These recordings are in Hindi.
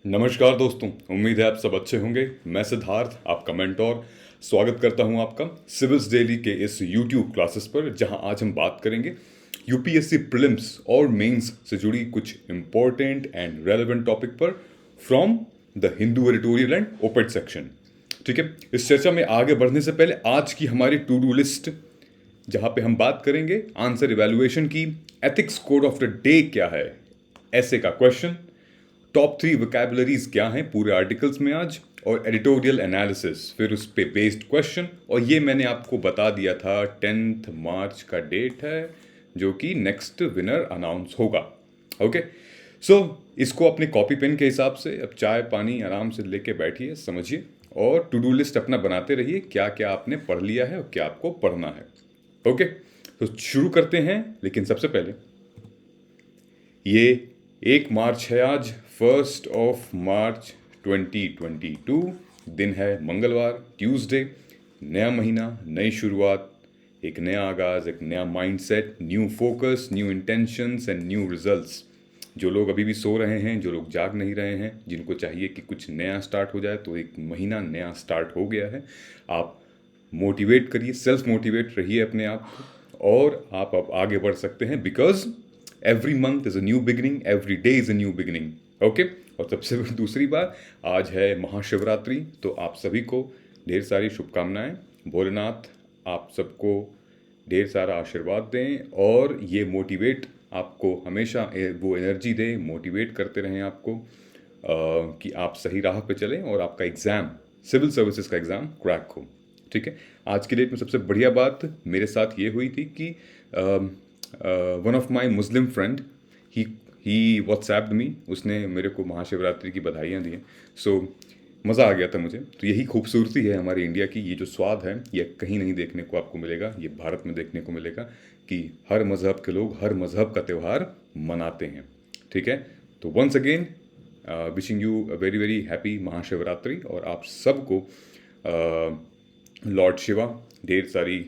नमस्कार दोस्तों, उम्मीद है आप सब अच्छे होंगे। मैं सिद्धार्थ, आपका मेंटोर, स्वागत करता हूं आपका सिविल्स डेली के इस यूट्यूब क्लासेस पर, जहां आज हम बात करेंगे यूपीएससी प्रीलिम्स और मेंस से जुड़ी कुछ इंपॉर्टेंट एंड रेलेवेंट टॉपिक पर from the Hindu editorial and op-ed section. ठीक है, इस चर्चा में आगे बढ़ने से पहले आज की हमारी टू डू लिस्ट, जहां पे हम बात करेंगे आंसर इवैल्यूएशन की, ethics code of the day क्या है, ऐसे का क्वेश्चन, टॉप 3 वोकैबुलरीज क्या हैं पूरे आर्टिकल्स में आज, और एडिटोरियल एनालिसिस, फिर उस पे बेस्ड क्वेश्चन। और ये मैंने आपको बता दिया था 10 मार्च का डेट है, जो कि नेक्स्ट विनर अनाउंस होगा। ओके, सो इसको अपने कॉपी पेन के हिसाब से अब चाय पानी आराम से लेके बैठिए, समझिए, और टू डू लिस्ट अपना बनाते रहिए, क्या क्या आपने पढ़ लिया है और क्या आपको पढ़ना है। ओके, तो शुरू करते हैं। लेकिन सबसे पहले ये 1 मार्च है आज, 1 मार्च 2022, दिन है मंगलवार, ट्यूसडे। नया महीना, नई शुरुआत, एक नया आगाज, एक नया mindset, new focus, new intentions and new results. जो लोग अभी भी सो रहे हैं, जो लोग जाग नहीं रहे हैं, जिनको चाहिए कि कुछ नया स्टार्ट हो जाए, तो एक महीना नया स्टार्ट हो गया है। आप मोटिवेट करिए, सेल्फ मोटिवेट रहिए अपने आप को, और आप अब आगे बढ़ सकते हैं, because every month is a new beginning, every day is a new beginning. Okay, और सबसे दूसरी बात, आज है महाशिवरात्रि, तो आप सभी को ढेर सारी शुभकामनाएं। भोलेनाथ आप सबको ढेर सारा आशीर्वाद दें, और ये मोटिवेट आपको हमेशा वो एनर्जी दे, मोटिवेट करते रहें आपको, कि आप सही राह पे चलें और आपका एग्ज़ाम, सिविल सर्विसेज का एग्ज़ाम क्रैक हो। ठीक है, आज की डेट में सबसे बढ़िया बात मेरे साथ ये हुई थी कि one of my Muslim friend, he WhatsApped me, उसने मेरे को महाशिवरात्रि की बधाइयाँ दी हैं। सो मज़ा आ गया था मुझे। तो यही खूबसूरती है हमारे इंडिया की, ये जो स्वाद है ये कहीं नहीं देखने को आपको मिलेगा, ये भारत में देखने को मिलेगा कि हर मज़हब के लोग हर मज़हब का त्यौहार मनाते हैं। ठीक है, तो once again wishing you a very very happy Mahashivratri, और आप सबको लॉर्ड शिवा ढेर सारी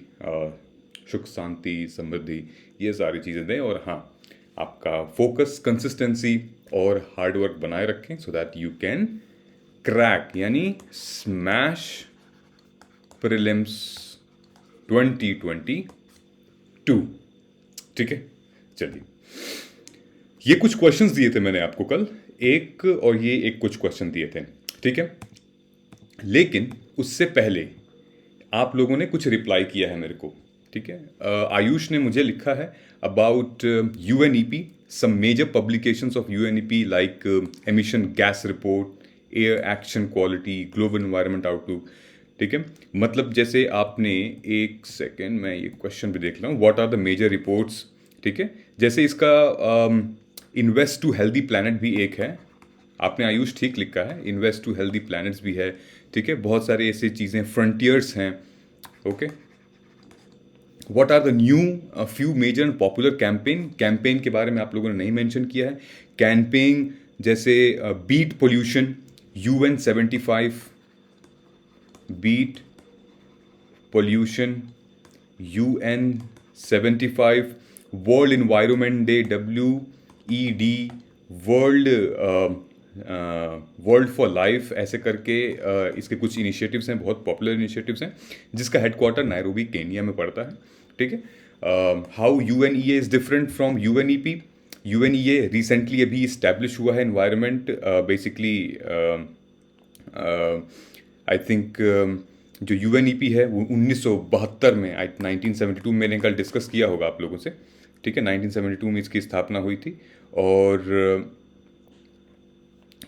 सुख शांति समृद्धि ये सारी चीज़ें दें। और हाँ, आपका फोकस, कंसिस्टेंसी और हार्डवर्क बनाए रखें, so that you can crack, यानी स्मैश प्रीलिम्स 2022। ठीक है, चलिए, ये कुछ क्वेश्चंस दिए थे मैंने आपको कल, एक और ये एक कुछ क्वेश्चन दिए थे। ठीक है, लेकिन उससे पहले आप लोगों ने कुछ रिप्लाई किया है मेरे को। ठीक है, आयुष ने मुझे लिखा है about UNEP, some major publications of UNEP like emission gas report, air action quality, global environment outlook. ठीक है, मतलब जैसे आपने, एक सेकेंड मैं ये क्वेश्चन भी देख रहा हूँ, what are the major reports. ठीक है, जैसे इसका इन्वेस्ट टू हेल्दी प्लैनेट भी एक है, आपने आयुष ठीक लिखा है, इन्वेस्ट टू हेल्दी प्लैनेट्स भी है। ठीक है, बहुत सारे ऐसी चीज़ें, फ्रंटियर्स हैं। Okay, what are the new few major and popular campaign, campaign के बारे में आप लोगों ने नहीं मेंशन किया है। कैंपेन जैसे beat pollution, UN75, beat pollution, UN75, world environment day, WED, world world for life, ऐसे करके इसके कुछ इनिशिएटिव्स हैं, बहुत पॉपुलर इनिशिएटिव्स हैं, जिसका हेडक्वार्टर नायरोबी केनिया में पड़ता है। ठीक है, how UNEA is different from UNEP। UNEA recently अभी इस्टेब्लिश हुआ है, इन्वायरमेंट बेसिकली, आई थिंक जो UNEP है वो 1972 में, 1972 मैंने कल डिस्कस किया होगा आप लोगों से। ठीक है, 1972 में इसकी स्थापना हुई थी। और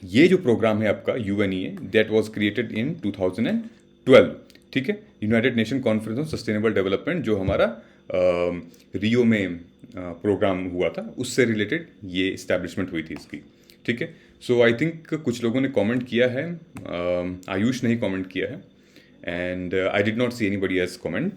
ये जो प्रोग्राम है आपका UNEA, that was created in 2012। ठीक है, United nation conference on sustainable development, जो हमारा रियो में प्रोग्राम हुआ था, उससे रिलेटेड ये इस्टेब्लिशमेंट हुई थी इसकी। ठीक है, सो आई थिंक कुछ लोगों ने कमेंट किया है, आयुष ने ही कमेंट किया है, and I did not see anybody else comment.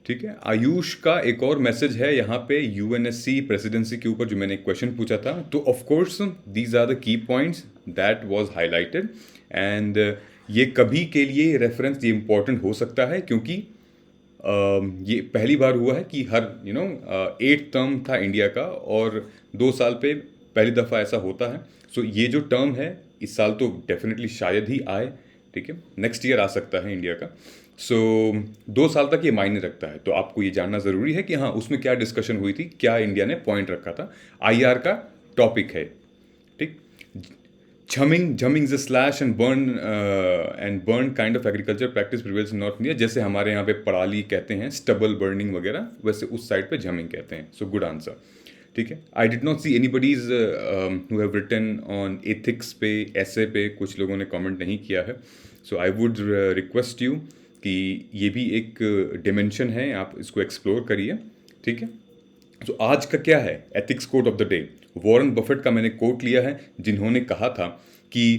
ठीक है, आयुष का एक और मैसेज है यहाँ पे UNSC प्रेसिडेंसी के ऊपर, जो मैंने एक क्वेश्चन पूछा था, तो of course these are the key points that was highlighted, and ये कभी के लिए रेफरेंस ये इम्पोर्टेंट हो सकता है, क्योंकि ये पहली बार हुआ है कि हर 8 टर्म था इंडिया का, और 2 साल पे पहली दफ़ा ऐसा होता है। सो ये जो टर्म है, इस साल तो डेफिनेटली शायद ही आए, ठीक है, नेक्स्ट ईयर आ सकता है इंडिया का। सो 2 साल तक ये मायने रखता है, तो आपको ये जानना ज़रूरी है कि हाँ उसमें क्या डिस्कशन हुई थी, क्या इंडिया ने पॉइंट रखा था। आईआर का टॉपिक है, ठीक। Jhuming the slash and burn kind of agriculture practice prevails in north India. जैसे हमारे यहाँ पे पराली कहते हैं, स्टबल बर्निंग वगैरह, वैसे उस साइड पे झमिंग कहते हैं। सो गुड आंसर, ठीक है। I did not see anybody's who have written on ethics पे, ऐसे पे कुछ लोगों ने कमेंट नहीं किया है। So I would request you कि ये भी एक डिमेंशन है, आप इसको एक्सप्लोर करिए, ठीक है। तो आज का क्या है ethics quote of the day. Warren Buffett का मैंने कोट लिया है, जिन्होंने कहा था कि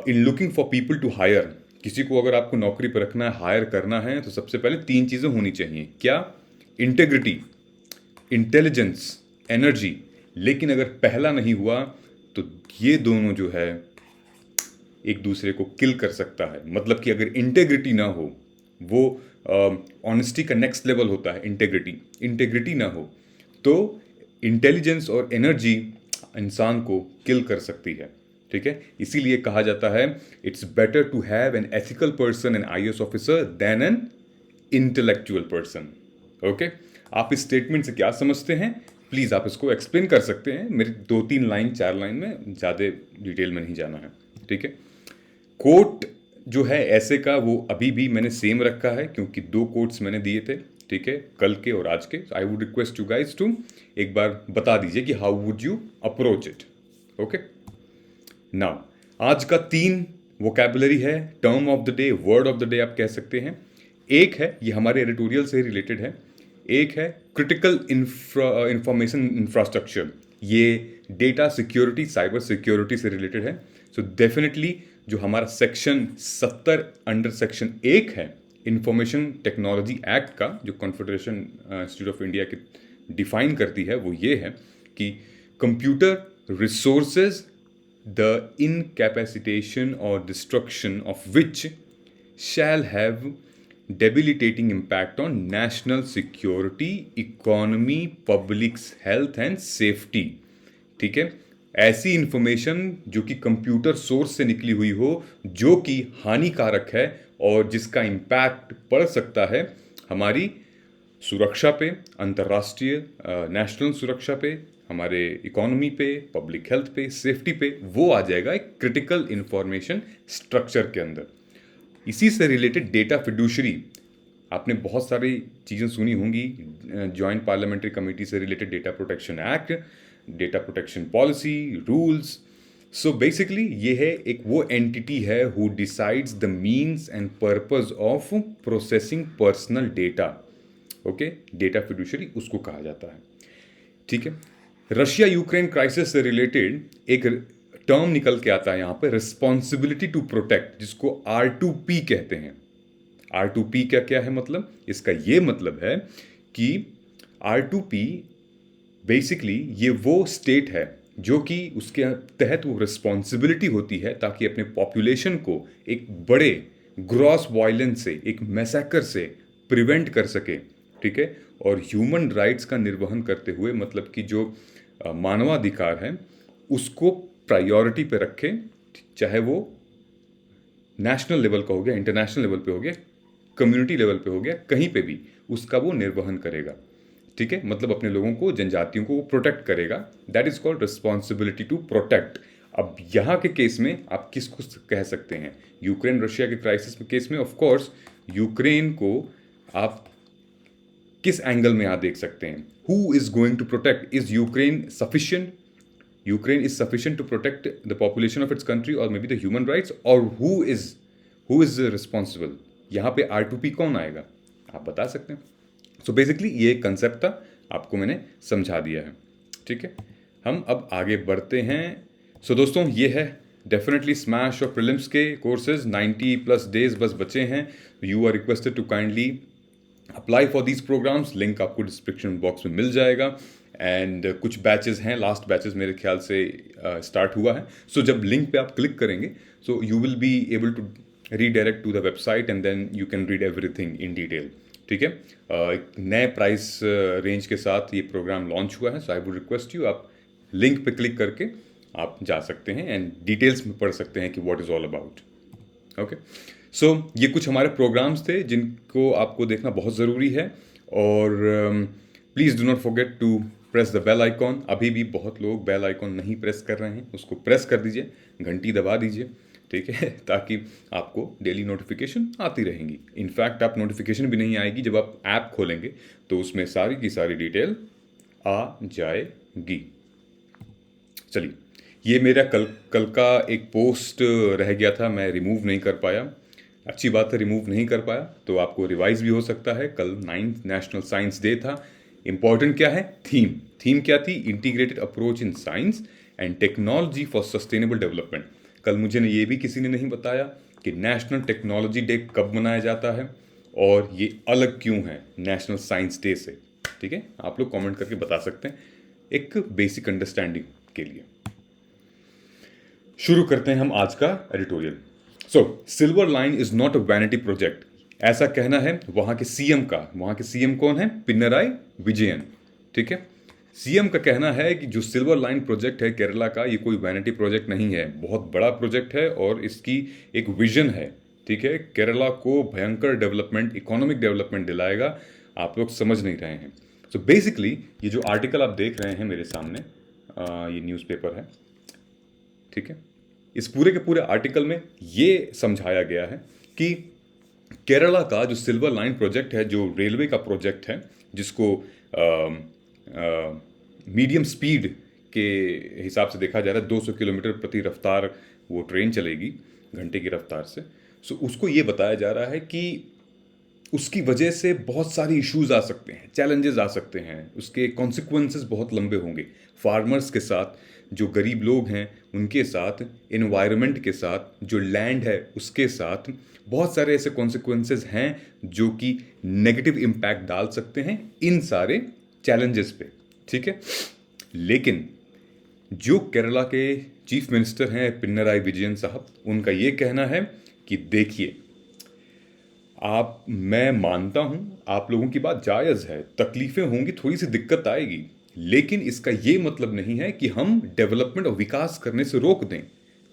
in looking for people to hire, किसी को अगर आपको नौकरी पर रखना है, हायर करना है, तो सबसे पहले 3 चीज़ें होनी चाहिए। क्या? Integrity, intelligence, energy. लेकिन अगर पहला नहीं हुआ तो ये दोनों जो है एक दूसरे को किल कर सकता है। मतलब कि अगर इंटेग्रिटी ना हो, वो ऑनेस्टी का नेक्स्ट लेवल होता है इंटेग्रिटी ना हो तो इंटेलिजेंस और एनर्जी इंसान को किल कर सकती है, ठीक है। इसीलिए कहा जाता है it's better to have an ethical person an IAS officer than an intellectual person. Okay, आप इस स्टेटमेंट से क्या समझते हैं, प्लीज़ आप इसको एक्सप्लेन कर सकते हैं। मेरी 2-3 लाइन 4 लाइन में, ज़्यादा डिटेल में नहीं जाना है, ठीक है। कोट जो है ऐसे का वो अभी भी मैंने सेम रखा है, क्योंकि 2 कोट्स मैंने दिए थे, ठीक है, कल के और आज के। I would request you guys to एक बार बता दीजिए कि how would you approach it. Okay, now आज का 3 वोकैबुलरी है, term of the day, word of the day आप कह सकते हैं। एक है, ये हमारे एडिटोरियल से रिलेटेड है, एक है क्रिटिकल इंफॉर्मेशन इंफ्रास्ट्रक्चर, ये डेटा सिक्योरिटी, साइबर सिक्योरिटी से रिलेटेड है। सो डेफिनेटली जो हमारा सेक्शन 70 अंडर सेक्शन 1 है इंफॉर्मेशन टेक्नोलॉजी एक्ट का, जो कॉन्फेडरेशन इंस्टीट्यूट ऑफ इंडिया की डिफाइन करती है, वो ये है कि कंप्यूटर रिसोर्सेज द इनकैपेसिटेशन और destruction of which shall have debilitating impact on national security, economy, public health and safety, ठीक है। ऐसी इंफॉर्मेशन जो कि कंप्यूटर सोर्स से निकली हुई हो, जो कि हानिकारक है और जिसका इम्पैक्ट पड़ सकता है हमारी सुरक्षा पे, अंतर्राष्ट्रीय नेशनल सुरक्षा पे, हमारे इकोनॉमी पे, पब्लिक हेल्थ पे, सेफ्टी पे, वो आ जाएगा एक क्रिटिकल इंफॉर्मेशन स्ट्रक्चर के अंदर। इसी से रिलेटेड डेटा फिड्यूशरी, आपने बहुत सारी चीज़ें सुनी होंगी, जॉइंट पार्लियामेंट्री कमेटी से related data protection act, data protection policy, rules. So basically ये है एक वो एंटिटी है who decides the means and purpose of processing personal data. Okay, data fiduciary उसको कहा जाता है, ठीक है। रशिया यूक्रेन क्राइसिस से रिलेटेड एक टर्म निकल के आता है यहाँ पे, रिस्पॉन्सिबिलिटी टू प्रोटेक्ट, जिसको R2P कहते हैं। R2P क्या क्या है मतलब, इसका ये मतलब है कि R2P बेसिकली ये वो स्टेट है जो कि उसके तहत वो रिस्पॉन्सिबिलिटी होती है ताकि अपने पॉपुलेशन को एक बड़े ग्रॉस वायलेंस से, एक मैसेकर से प्रिवेंट कर सके, ठीक है। और ह्यूमन राइट्स का निर्वहन करते हुए, मतलब कि जो मानवाधिकार है उसको प्रायोरिटी पे रखे, चाहे वो नेशनल लेवल का हो गया, इंटरनेशनल लेवल पे हो गया, कम्युनिटी लेवल पे हो गया, कहीं पे भी उसका वो निर्वहन करेगा, ठीक है। मतलब अपने लोगों को, जनजातियों को वो प्रोटेक्ट करेगा। That is called responsibility to protect. अब यहाँ के केस में आप किसको कह सकते हैं, यूक्रेन रशिया के क्राइसिस के केस में ऑफ कोर्स यूक्रेन को आप किस एंगल में यहाँ देख सकते हैं, who is going to protect, is Ukraine sufficient, Ukraine is sufficient to protect the population of its country or maybe the human rights, or who is responsible? यहाँ पे R2P कौन आएगा, आप बता सकते हैं। सो बेसिकली ये कंसेप्ट था, आपको मैंने समझा दिया है, ठीक है। हम अब आगे बढ़ते हैं। सो दोस्तों ये है डेफिनेटली स्मैश और प्रीलिम्स के कोर्सेज, 90+ डेज बस बचे हैं। You are requested to kindly apply for these programmes, link आपको डिस्क्रिप्शन बॉक्स में मिल जाएगा। एंड कुछ बैचेस हैं, लास्ट बैचेस मेरे ख्याल से स्टार्ट हुआ है। सो जब लिंक पे आप क्लिक करेंगे, so you will be able to redirect to the website and then you can read everything in detail, ठीक है। एक नए प्राइस रेंज के साथ ये प्रोग्राम लॉन्च हुआ है। So I would request you, आप लिंक पे क्लिक करके आप जा सकते हैं एंड डिटेल्स में पढ़ सकते हैं कि what is all about. Okay, so ये कुछ हमारे प्रोग्राम्स थे जिनको आपको देखना बहुत ज़रूरी है। और please do not forget to press the bell icon. अभी भी बहुत लोग बेल आइकॉन नहीं प्रेस कर रहे हैं, उसको प्रेस कर दीजिए, घंटी दबा दीजिए, ठीक है, ताकि आपको डेली नोटिफिकेशन आती रहेंगी। इनफैक्ट आप नोटिफिकेशन भी नहीं आएगी जब आप ऐप खोलेंगे तो उसमें सारी की सारी डिटेल आ जाएगी। चलिए, ये मेरा कल का एक पोस्ट रह गया था, मैं रिमूव नहीं कर पाया। अच्छी बात है, रिमूव नहीं कर पाया तो आपको रिवाइज भी हो सकता है। कल 9th नेशनल साइंस डे था। इंपॉर्टेंट क्या है? थीम क्या थी? Integrated approach in science and technology for sustainable development. कल मुझे ये भी किसी ने नहीं बताया कि नेशनल टेक्नोलॉजी डे कब मनाया जाता है और ये अलग क्यों है नेशनल साइंस डे से। ठीक है, आप लोग कमेंट करके बता सकते हैं एक बेसिक अंडरस्टैंडिंग के लिए। शुरू करते हैं हम आज का editorial. Silver line is not a vanity project, ऐसा कहना है वहां के सीएम का। वहां के सीएम कौन है? पिनराई विजयन। ठीक है, सीएम का कहना है कि जो सिल्वर लाइन प्रोजेक्ट है केरला का, ये कोई वैनिटी प्रोजेक्ट नहीं है, बहुत बड़ा प्रोजेक्ट है और इसकी एक विजन है। ठीक है, केरला को भयंकर डेवलपमेंट, इकोनॉमिक डेवलपमेंट दिलाएगा। आप लोग समझ नहीं रहे हैं। सो बेसिकली ये जो आर्टिकल आप देख रहे हैं मेरे सामने, ये न्यूज़पेपर है, ठीक है, इस पूरे के पूरे आर्टिकल में ये समझाया गया है कि केरला का जो सिल्वर लाइन प्रोजेक्ट है, जो रेलवे का प्रोजेक्ट है, जिसको मीडियम स्पीड के हिसाब से देखा जा रहा है, 200 किलोमीटर प्रति रफ्तार वो ट्रेन चलेगी घंटे की रफ्तार से। सो उसको ये बताया जा रहा है कि उसकी वजह से बहुत सारी इश्यूज आ सकते हैं, चैलेंजेस आ सकते हैं, उसके कॉन्सिक्वेंसेस बहुत लंबे होंगे फार्मर्स के साथ, जो गरीब लोग हैं उनके साथ, एनवायरनमेंट के साथ, जो लैंड है उसके साथ। बहुत सारे ऐसे कॉन्सिक्वेंसेस हैं जो कि नेगेटिव इम्पैक्ट डाल सकते हैं इन सारे चैलेंजेस पे। ठीक है, लेकिन जो केरला के चीफ मिनिस्टर हैं पिनराई विजयन साहब, उनका ये कहना है कि देखिए, मैं मानता हूं आप लोगों की बात जायज़ है, तकलीफें होंगी, थोड़ी सी दिक्कत आएगी, लेकिन इसका ये मतलब नहीं है कि हम डेवलपमेंट और विकास करने से रोक दें।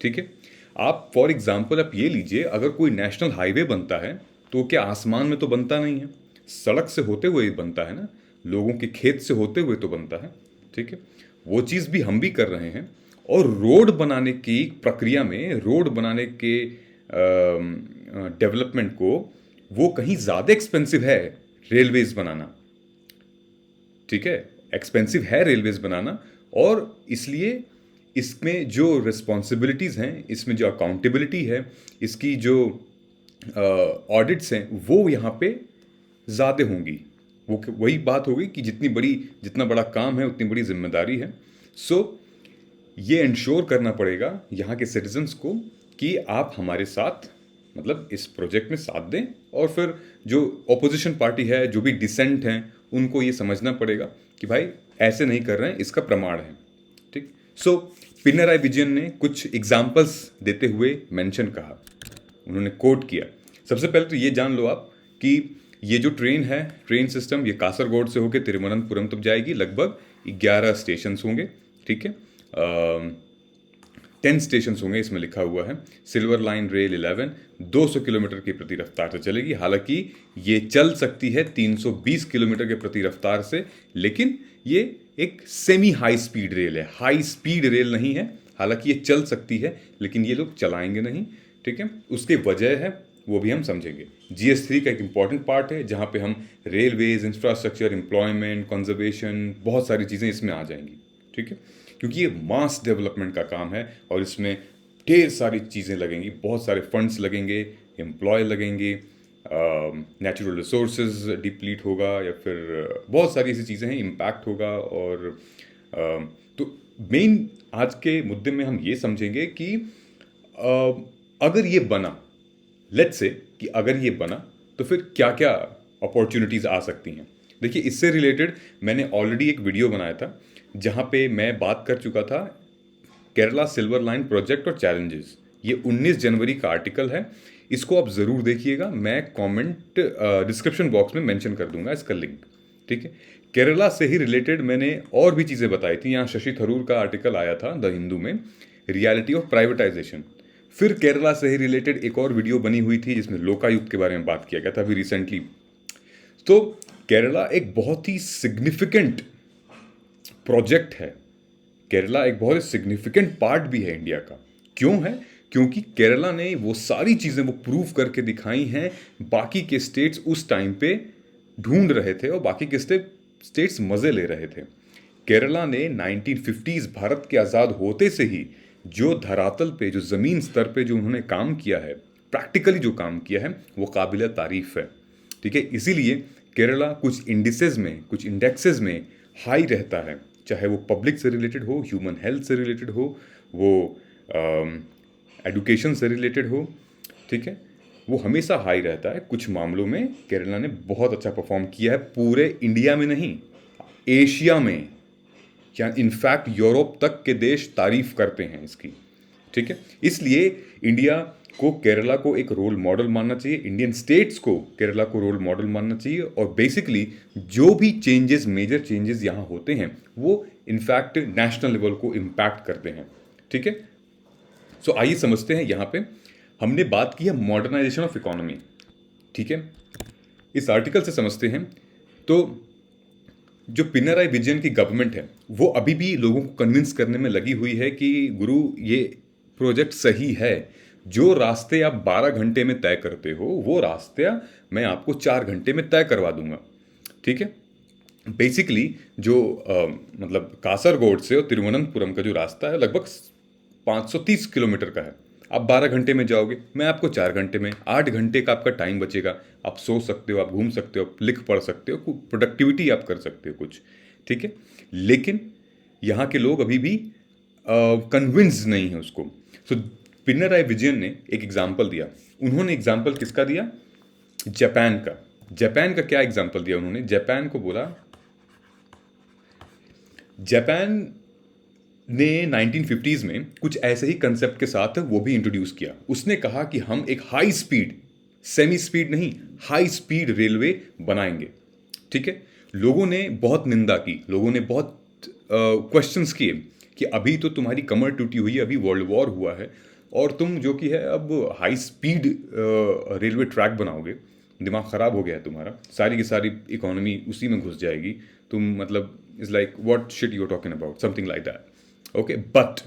ठीक है, आप फॉर एग्जांपल आप ये लीजिए, अगर कोई नेशनल हाईवे बनता है तो क्या आसमान में तो बनता नहीं है, सड़क से होते हुए ही बनता है ना, लोगों के खेत से होते हुए तो बनता है। ठीक है, वो चीज़ भी हम भी कर रहे हैं। और रोड बनाने की प्रक्रिया में, रोड बनाने के डेवलपमेंट को, वो कहीं ज़्यादा एक्सपेंसिव है रेलवेज बनाना। ठीक है, एक्सपेंसिव है रेलवेज बनाना, और इसलिए इसमें जो रिस्पॉन्सिबिलिटीज़ हैं, इसमें जो अकाउंटेबिलिटी है, इसकी जो ऑडिट्स हैं, वो यहाँ पे ज़्यादा होंगी। वो वही बात होगी कि जितना बड़ा काम है उतनी बड़ी जिम्मेदारी है। सो ये इंश्योर करना पड़ेगा यहाँ के सिटीजन्स को कि आप हमारे साथ, मतलब इस प्रोजेक्ट में साथ दें, और फिर जो ऑपोजिशन पार्टी है, जो भी डिसेंट हैं, उनको ये समझना पड़ेगा कि भाई ऐसे नहीं कर रहे हैं, इसका प्रमाण है। ठीक, सो पिनराई विजयन ने कुछ एग्जाम्पल्स देते हुए मेंशन कहा, उन्होंने कोट किया। सबसे पहले तो ये जान लो आप कि ये जो ट्रेन है, ट्रेन सिस्टम, ये कासरगोड से होकर तिरुवनंतपुरम तक जाएगी। लगभग 11 स्टेशन होंगे। ठीक है, 10 स्टेशन होंगे, इसमें लिखा हुआ है। सिल्वर लाइन रेल 11 200 किलोमीटर की प्रति रफ्तार से चलेगी। हालांकि ये चल सकती है 320 किलोमीटर के प्रति रफ्तार से, लेकिन ये एक सेमी हाई स्पीड रेल है, हाई स्पीड रेल नहीं है। हालांकि ये चल सकती है, लेकिन ये लोग चलाएंगे नहीं। ठीक है, उसकी वजह है, वो भी हम समझेंगे। GS3 का एक इंपॉर्टेंट पार्ट है, जहाँ पे हम रेलवेज, इंफ्रास्ट्रक्चर, एम्प्लॉयमेंट, कंजर्वेशन, बहुत सारी चीज़ें इसमें आ जाएंगी। ठीक है, क्योंकि ये मास डेवलपमेंट का काम है और इसमें ढेर सारी चीज़ें लगेंगी, बहुत सारे फंड्स लगेंगे, एम्प्लॉय लगेंगे, नेचुरल रिसोर्सेज डिप्लीट होगा, या फिर बहुत सारी ऐसी चीज़ें हैं, इम्पैक्ट होगा। और तो मेन आज के मुद्दे में हम ये समझेंगे कि अगर ये बना, लेट्स से कि अगर ये बना तो फिर क्या क्या अपॉर्चुनिटीज़ आ सकती हैं। देखिए, इससे रिलेटेड मैंने ऑलरेडी एक वीडियो बनाया था जहाँ पे मैं बात कर चुका था केरला सिल्वर लाइन प्रोजेक्ट और चैलेंजेस। ये 19 जनवरी का आर्टिकल है, इसको आप ज़रूर देखिएगा। मैं कमेंट डिस्क्रिप्शन बॉक्स में मेंशन कर दूंगा इसका लिंक। ठीक है, केरला से ही रिलेटेड मैंने और भी चीज़ें बताई थी। यहाँ शशि थरूर का आर्टिकल आया था द हिंदू में, रियलिटी ऑफ प्राइवेटाइजेशन। फिर केरला से ही रिलेटेड एक और वीडियो बनी हुई थी जिसमें लोकायुक्त के बारे में बात किया गया था अभी रिसेंटली। तो केरला एक बहुत ही सिग्निफिकेंट प्रोजेक्ट है, केरला एक बहुत ही सिग्निफिकेंट पार्ट भी है इंडिया का। क्यों है? क्योंकि केरला ने वो सारी चीज़ें वो प्रूव करके दिखाई हैं बाकी के स्टेट्स उस टाइम पे ढूंढ रहे थे और बाकी के स्टेट्स मज़े ले रहे थे। केरला ने 1950s भारत के आज़ाद होते से ही जो धरातल पे, जो ज़मीन स्तर पे जो उन्होंने काम किया है, प्रैक्टिकली जो काम किया है, वो काबिल तारीफ है। ठीक है, इसीलिए केरला कुछ इंडिसेस में, कुछ इंडेक्सेस में हाई रहता है, चाहे वो पब्लिक से रिलेटेड हो, ह्यूमन हेल्थ से रिलेटेड हो, वो एडुकेशन से रिलेटेड हो। ठीक है, वो हमेशा हाई रहता है। कुछ मामलों में केरला ने बहुत अच्छा परफॉर्म किया है, पूरे इंडिया में नहीं, एशिया में, या इनफैक्ट यूरोप तक के देश तारीफ करते हैं इसकी। ठीक है, इसलिए इंडिया को केरला को एक रोल मॉडल मानना चाहिए, इंडियन स्टेट्स को केरला को रोल मॉडल मानना चाहिए। और बेसिकली जो भी चेंजेस, मेजर चेंजेस यहाँ होते हैं, वो इनफैक्ट नेशनल लेवल को इम्पैक्ट करते हैं। ठीक है, सो आइए समझते हैं। यहाँ पे हमने बात की है मॉडर्नाइजेशन ऑफ इकोनॉमी। ठीक है, इस आर्टिकल से समझते हैं। तो जो पिनराई विजयन की गवर्नमेंट है वो अभी भी लोगों को कन्विंस करने में लगी हुई है कि गुरु ये प्रोजेक्ट सही है। जो रास्ते आप 12 घंटे में तय करते हो वो रास्ते मैं आपको 4 घंटे में तय करवा दूंगा। ठीक है, बेसिकली जो मतलब कासरगोड से और तिरुवनंतपुरम का जो रास्ता है लगभग 530 किलोमीटर का है। आप 12 घंटे में जाओगे, मैं आपको 4 घंटे में, 8 घंटे का आपका टाइम बचेगा। आप सो सकते हो, आप घूम सकते हो, आप लिख पढ़ सकते हो, प्रोडक्टिविटी आप कर सकते हो कुछ। ठीक है, लेकिन यहाँ के लोग अभी भी कन्विंस नहीं है उसको। सो पिनराई विजयन ने एक एग्जाम्पल दिया। उन्होंने एग्जाम्पल किसका दिया? जापान का। जापान का क्या एग्जाम्पल दिया उन्होंने? जापान को बोला, जापान ने 1950s में कुछ ऐसे ही कंसेप्ट के साथ वो भी इंट्रोड्यूस किया। उसने कहा कि हम एक हाई स्पीड, सेमी स्पीड नहीं, हाई स्पीड रेलवे बनाएंगे। ठीक है, लोगों ने बहुत निंदा की, लोगों ने बहुत क्वेश्चंस किए कि अभी तो तुम्हारी कमर टूटी हुई है, अभी वर्ल्ड वॉर हुआ है और तुम जो कि है अब हाई स्पीड रेलवे ट्रैक बनाओगे, दिमाग ख़राब हो गया है तुम्हारा, सारी की सारी इकोनॉमी उसी में घुस जाएगी, तुम मतलब is like what shit you are talking about, something like that. Okay, but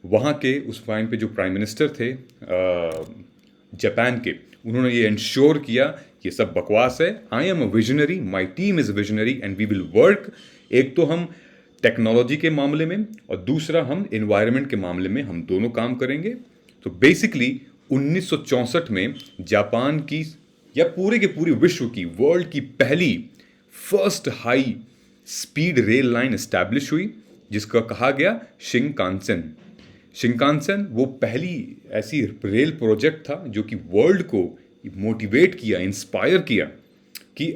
वहाँ के उस टाइम पे जो प्राइम मिनिस्टर थे जापान के, उन्होंने ये इंश्योर किया ये सब बकवास है, I am a visionary, my team is visionary and we will work. एक तो हम टेक्नोलॉजी के मामले में और दूसरा हम एनवायरनमेंट के मामले में, हम दोनों काम करेंगे। तो बेसिकली 1964 में जापान की या पूरे के पूरे विश्व की, वर्ल्ड की पहली first high speed rail line establish हुई जिसका कहा गया शिंकानसेन। शिंकानसेन वो पहली ऐसी रेल प्रोजेक्ट था जो कि वर्ल्ड को मोटिवेट किया, इंस्पायर किया कि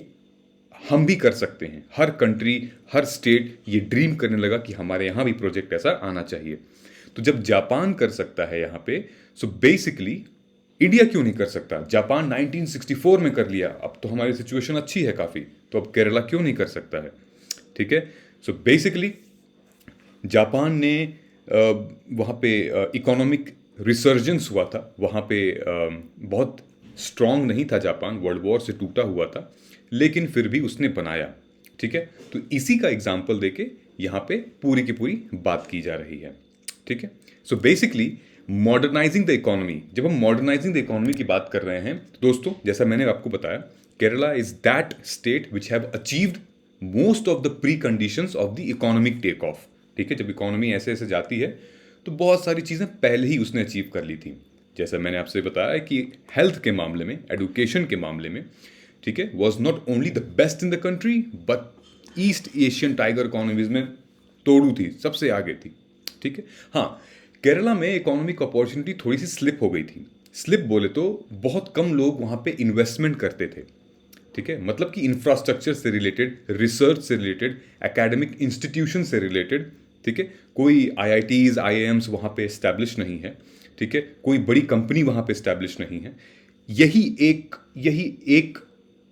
हम भी कर सकते हैं। हर कंट्री, हर स्टेट ये ड्रीम करने लगा कि हमारे यहाँ भी प्रोजेक्ट ऐसा आना चाहिए। तो जब जापान कर सकता है यहाँ पे, सो बेसिकली इंडिया क्यों नहीं कर सकता? जापान 1964 में कर लिया, अब तो हमारी सिचुएशन अच्छी है काफ़ी, तो अब केरला क्यों नहीं कर सकता है? ठीक है, सो बेसिकली जापान ने वहाँ पे इकोनॉमिक रिसर्जेंस हुआ था, वहाँ पे बहुत स्ट्रांग नहीं था जापान, वर्ल्ड वॉर से टूटा हुआ था, लेकिन फिर भी उसने बनाया। ठीक है, तो इसी का एग्जाम्पल देके यहाँ पे पूरी की पूरी बात की जा रही है। ठीक है, so basically modernising the economy, जब हम मॉडर्नाइजिंग द इकोनॉमी की बात कर रहे हैं दोस्तों, जैसा मैंने आपको बताया, Kerala is that state which have achieved most of the preconditions of the economic take off. ठीक है, जब इकोनॉमी ऐसे ऐसे जाती है तो बहुत सारी चीज़ें पहले ही उसने अचीव कर ली थी। जैसा मैंने आपसे बताया कि हेल्थ के मामले में, एडुकेशन के मामले में, ठीक है, was not only the best in the country but east Asian tiger economies में तोड़ू थी, सबसे आगे थी। ठीक है, हाँ, केरला में इकोनॉमिक अपॉर्चुनिटी थोड़ी सी स्लिप हो गई थी। स्लिप बोले तो बहुत कम लोग वहाँ पे इन्वेस्टमेंट करते थे। ठीक है, मतलब कि इंफ्रास्ट्रक्चर से रिलेटेड, रिसर्च से रिलेटेड, एकेडमिक इंस्टीट्यूशन से रिलेटेड, ठीक है, कोई आईआईटीज, आईआईएम्स वहाँ पे एस्टैब्लिश नहीं है। ठीक है, कोई बड़ी कंपनी वहाँ पे एस्टैब्लिश नहीं है। यही एक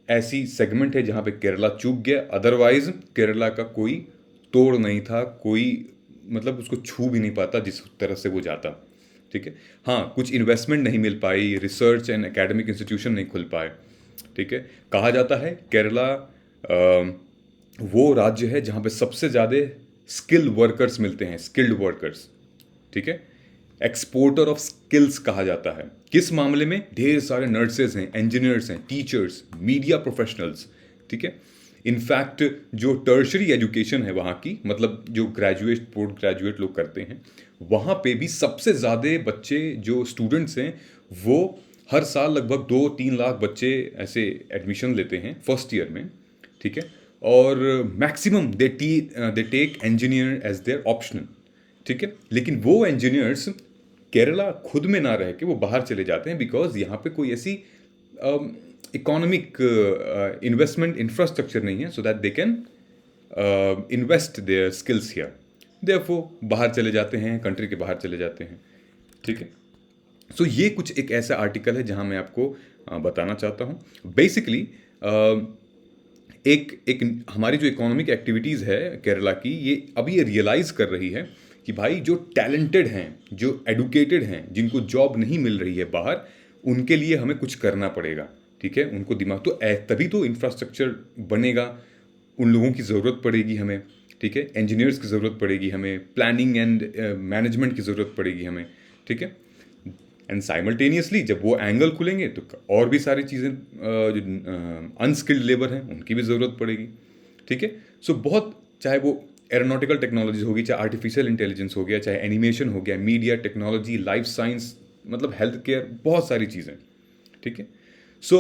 ऐसी सेगमेंट है जहाँ पे केरला चूक गया, अदरवाइज केरला का कोई तोड़ नहीं था, कोई मतलब उसको छू भी नहीं पाता जिस तरह से वो जाता। ठीक है, हाँ कुछ इन्वेस्टमेंट नहीं मिल पाई, रिसर्च एंड एकेडमिक इंस्टीट्यूशन नहीं खुल पाए। ठीक है, कहा जाता है केरला वो राज्य है जहाँ पे सबसे ज़्यादा स्किल वर्कर्स मिलते हैं, स्किल्ड वर्कर्स। ठीक है, एक्सपोर्टर ऑफ स्किल्स कहा जाता है। किस मामले में? ढेर सारे नर्सेज हैं, इंजीनियर्स हैं, टीचर्स, मीडिया प्रोफेशनल्स। ठीक है, इनफैक्ट जो टर्शरी एजुकेशन है वहाँ की, मतलब जो ग्रेजुएट पोस्ट ग्रेजुएट लोग करते हैं, वहाँ पे भी सबसे ज़्यादा बच्चे जो स्टूडेंट्स हैं वो हर साल लगभग 2-3 लाख बच्चे ऐसे एडमिशन लेते हैं फर्स्ट ईयर में। ठीक है, और maximum they take engineer as their optional. ठीक है, लेकिन वो इंजीनियर्स केरला खुद में ना रह के वो बाहर चले जाते हैं, बिकॉज यहाँ पे कोई ऐसी इकोनॉमिक इन्वेस्टमेंट इंफ्रास्ट्रक्चर नहीं है so that they can invest their skills here. Therefore बाहर चले जाते हैं, कंट्री के बाहर चले जाते हैं। ठीक है, सो ये कुछ एक ऐसा आर्टिकल है जहाँ मैं आपको बताना चाहता हूँ। बेसिकली एक हमारी जो इकोनॉमिक एक्टिविटीज़ है केरला की, ये अभी ये रियलाइज़ कर रही है कि भाई जो टैलेंटेड हैं, जो एडुकेटेड हैं, जिनको जॉब नहीं मिल रही है बाहर, उनके लिए हमें कुछ करना पड़ेगा। ठीक है, उनको दिमाग तो तभी तो इंफ्रास्ट्रक्चर बनेगा, उन लोगों की ज़रूरत पड़ेगी हमें। ठीक है, इंजीनियर्स की ज़रूरत पड़ेगी हमें, प्लानिंग एंड मैनेजमेंट की ज़रूरत पड़ेगी हमें। ठीक है, एंड साइमल्टेनियसली जब वो एंगल खुलेंगे तो और भी सारी चीज़ें जो अनस्किल्ड लेबर हैं उनकी भी ज़रूरत पड़ेगी। ठीक है, सो बहुत, चाहे वो एरोनॉटिकल टेक्नोलॉजी होगी, चाहे आर्टिफिशियल इंटेलिजेंस हो गया, चाहे एनिमेशन हो गया, मीडिया टेक्नोलॉजी, लाइफ साइंस, मतलब हेल्थ केयर, बहुत सारी चीज़ें। ठीक है, सो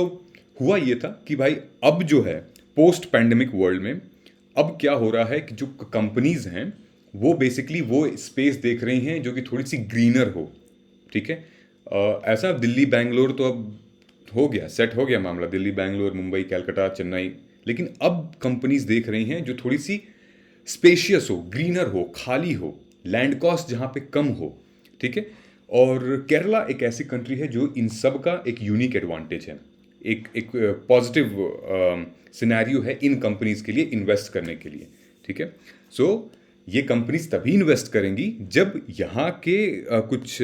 हुआ ये था कि भाई अब जो है पोस्ट पैंडेमिक वर्ल्ड में अब क्या हो रहा है कि जो कंपनीज हैं वो बेसिकली वो स्पेस देख रही हैं जो कि थोड़ी सी ग्रीनर हो। ठीक है, ऐसा दिल्ली बेंगलोर तो अब हो गया, सेट हो गया मामला, दिल्ली बेंगलोर मुंबई कलकत्ता चेन्नई, लेकिन अब कंपनीज देख रही हैं जो थोड़ी सी स्पेशियस हो, ग्रीनर हो, खाली हो, लैंड कॉस्ट जहाँ पे कम हो। ठीक है, और केरला एक ऐसी कंट्री है जो इन सब का एक यूनिक एडवांटेज है, एक पॉजिटिव सिनेरियो है इन कंपनीज के लिए इन्वेस्ट करने के लिए। ठीक है, सो ये कंपनीज तभी इन्वेस्ट करेंगी जब यहाँ के कुछ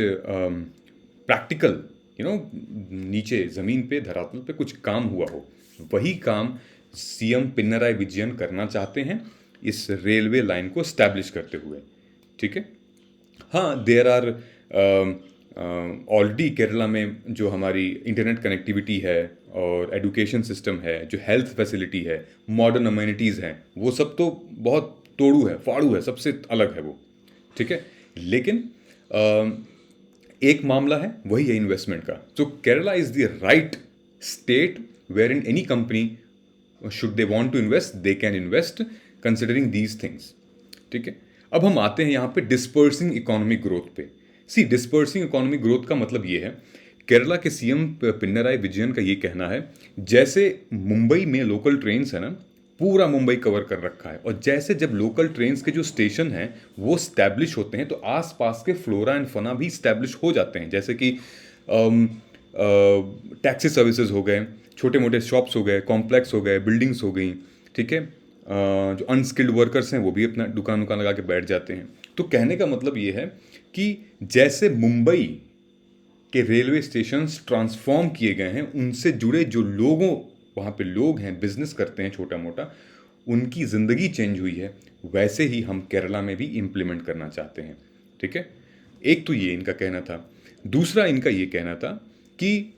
प्रैक्टिकल नीचे ज़मीन पे धरातल पे कुछ काम हुआ हो। वही काम सीएम पिनराई विजयन करना चाहते हैं इस रेलवे लाइन को स्टैब्लिश करते हुए। ठीक है, हाँ देयर आर ऑलरेडी केरला में जो हमारी इंटरनेट कनेक्टिविटी है और एजुकेशन सिस्टम है, जो हेल्थ फैसिलिटी है, मॉडर्न अम्यूनिटीज़ हैं, वो सब तो बहुत तोड़ू है, फाड़ू है, सबसे अलग है वो। ठीक है, लेकिन एक मामला है, वही है इन्वेस्टमेंट का। So Kerala is the right state where in any company should they want to invest, they can invest considering these things. ठीक है, अब हम आते हैं यहाँ पे डिस्पर्सिंग इकोनॉमिक ग्रोथ पे। सी डिस्पर्सिंग इकोनॉमिक ग्रोथ का मतलब ये है, केरला के सीएम पिनराई विजयन का ये कहना है, जैसे मुंबई में लोकल ट्रेन्स है ना, पूरा मुंबई कवर कर रखा है, और जैसे जब लोकल ट्रेन्स के जो स्टेशन हैं वो स्टैब्लिश होते हैं तो आसपास के फ्लोरा एंड फना भी स्टैब्लिश हो जाते हैं, जैसे कि टैक्सी सर्विसेज हो गए, छोटे मोटे शॉप्स हो गए, कॉम्प्लेक्स हो गए, बिल्डिंग्स हो गई। ठीक है, जो अनस्किल्ड वर्कर्स हैं वो भी अपना दुकान लगा के बैठ जाते हैं। तो कहने का मतलब ये है कि जैसे मुंबई के रेलवे स्टेशन ट्रांसफॉर्म किए गए हैं, उनसे जुड़े जो लोगों वहाँ पे लोग हैं, बिजनेस करते हैं छोटा मोटा, उनकी ज़िंदगी चेंज हुई है, वैसे ही हम केरला में भी इम्प्लीमेंट करना चाहते हैं। ठीक है, एक तो ये इनका कहना था। दूसरा इनका ये कहना था कि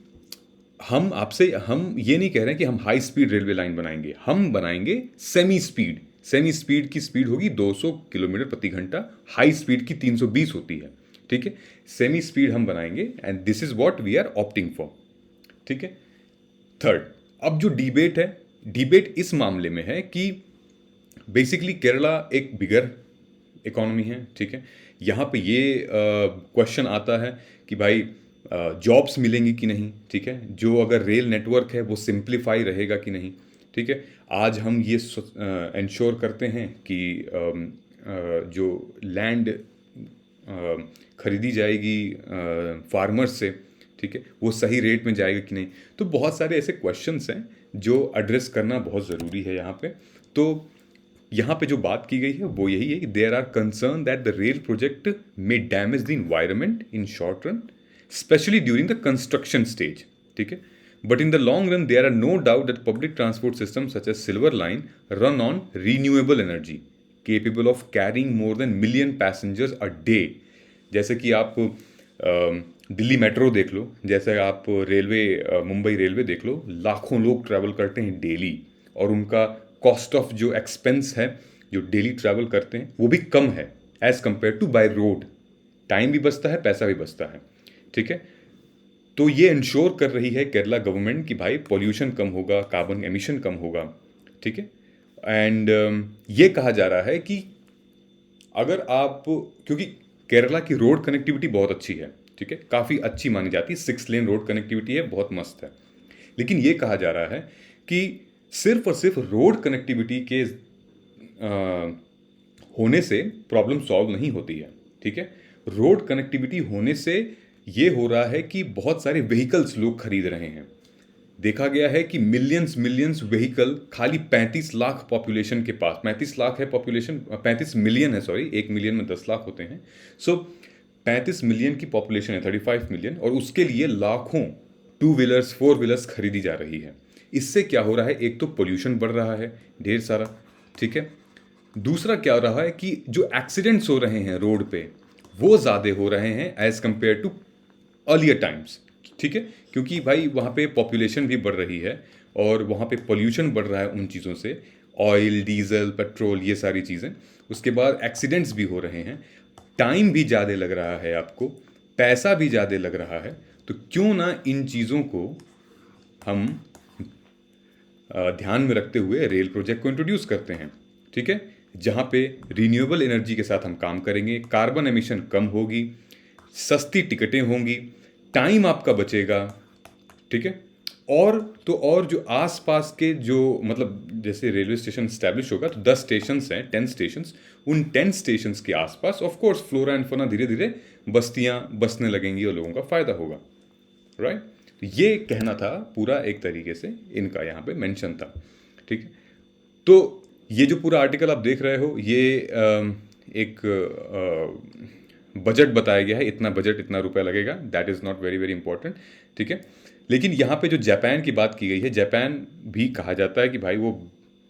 हम ये नहीं कह रहे हैं कि हम हाई स्पीड रेलवे लाइन बनाएंगे, हम बनाएंगे सेमी स्पीड। सेमी स्पीड की स्पीड होगी 200 किलोमीटर प्रति घंटा, हाई स्पीड की 320 होती है। ठीक है, सेमी स्पीड हम बनाएंगे and this is what we are opting for. ठीक है, थर्ड, अब जो डिबेट है, डिबेट इस मामले में है कि बेसिकली केरला एक बिगर इकोनॉमी है। ठीक है, यहाँ पे ये क्वेश्चन आता है कि भाई जॉब्स मिलेंगी कि नहीं। ठीक है, जो अगर रेल नेटवर्क है वो सिंप्लीफाई रहेगा कि नहीं। ठीक है, आज हम ये इंश्योर करते हैं कि जो लैंड खरीदी जाएगी फार्मर्स से, ठीक है, वो सही रेट में जाएगा कि नहीं। तो बहुत सारे ऐसे क्वेश्चंस हैं जो एड्रेस करना बहुत ज़रूरी है यहाँ पे। तो यहाँ पे जो बात की गई है वो यही है कि there are concern that the rail project may damage the environment in short run, specially during the construction stage, ठीक है। But in the long run there are no doubt that public transport system such as silver line run on renewable energy capable of carrying more than million passengers a day. जैसे कि आप दिल्ली मेट्रो देख लो, जैसे आप रेलवे मुंबई रेलवे देख लो, लाखों लोग ट्रैवल करते हैं डेली, और उनका कॉस्ट ऑफ जो एक्सपेंस है जो डेली ट्रैवल करते हैं वो भी कम है as compare to by road. Time भी बचता है, पैसा भी बचता है, ठीक है। तो ये इंश्योर कर रही है केरला गवर्नमेंट कि भाई पॉल्यूशन कम होगा, कार्बन एमिशन कम होगा, ठीक है। एंड ये कहा जा रहा है कि अगर आप, क्योंकि केरला की रोड कनेक्टिविटी बहुत अच्छी है, ठीक है, काफ़ी अच्छी मानी जाती है, 6 लेन रोड कनेक्टिविटी है, बहुत मस्त है। लेकिन ये कहा जा रहा है कि सिर्फ और सिर्फ रोड कनेक्टिविटी के होने से प्रॉब्लम सॉल्व नहीं होती है, ठीक है। रोड कनेक्टिविटी होने से ये हो रहा है कि बहुत सारे व्हीकल्स लोग खरीद रहे हैं। देखा गया है कि मिलियंस मिलियंस व्हीकल खाली 35 लाख पॉपुलेशन के पास, 35 लाख है पॉपुलेशन, 35 मिलियन है, सॉरी, 1 मिलियन में 10 लाख होते हैं। सो 35 मिलियन की पॉपुलेशन है, 35 मिलियन, और उसके लिए लाखों 2 व्हीलर्स 4 व्हीलर्स खरीदी जा रही है। इससे क्या हो रहा है, एक तो पोल्यूशन बढ़ रहा है ढेर सारा, ठीक है। दूसरा क्या हो रहा है कि जो एक्सीडेंट्स हो रहे हैं रोड पे वो ज़्यादा हो रहे हैं as compare to earlier times, ठीक है। क्योंकि भाई वहाँ पे पॉपुलेशन भी बढ़ रही है और वहाँ पे पोल्यूशन बढ़ रहा है उन चीज़ों से, ऑयल, डीजल, पेट्रोल, ये सारी चीज़ें। उसके बाद एक्सीडेंट्स भी हो रहे हैं, टाइम भी ज़्यादा लग रहा है आपको, पैसा भी ज़्यादा लग रहा है। तो क्यों ना इन चीज़ों को हम ध्यान में रखते हुए रेल प्रोजेक्ट को इंट्रोड्यूस करते हैं, ठीक है, जहाँ पे रिन्यूएबल एनर्जी के साथ हम काम करेंगे, कार्बन एमिशन कम होगी, सस्ती टिकटें होंगी, टाइम आपका बचेगा, ठीक है। और तो और जो आसपास के जो, मतलब जैसे रेलवे स्टेशन स्टैब्लिश होगा तो 10 स्टेशंस हैं, 10 स्टेशंस, उन 10 स्टेशंस के आसपास of course flora and fauna धीरे धीरे बस्तियां बसने लगेंगी और लोगों का फायदा होगा, राइट। तो ये कहना था पूरा, एक तरीके से इनका यहाँ पे मेंशन था, ठीक है। तो ये जो पूरा आर्टिकल आप देख रहे हो ये एक बजट बताया गया है, इतना बजट, इतना रुपया लगेगा, that is not very very important, ठीक है। लेकिन यहाँ पे जो जापान की बात की गई है, जापान भी कहा जाता है कि भाई वो